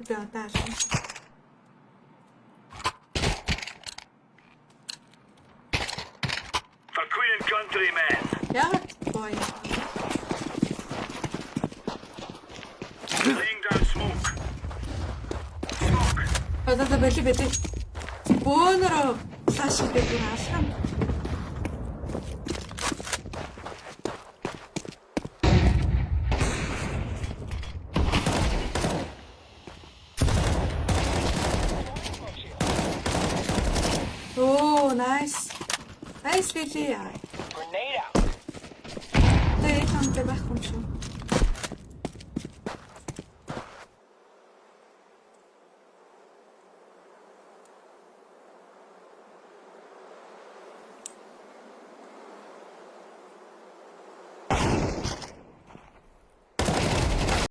不要大声。 For Queen and Country, man. Ja, boy. Laying down smoke. Smoke. Одоо бэлий бэлий. Бөөнөрөө цааш идэх юм алхам. Oh, nice. Nice бэлий яа. Grenade out. Тэгээ хамтаа байх юм чи.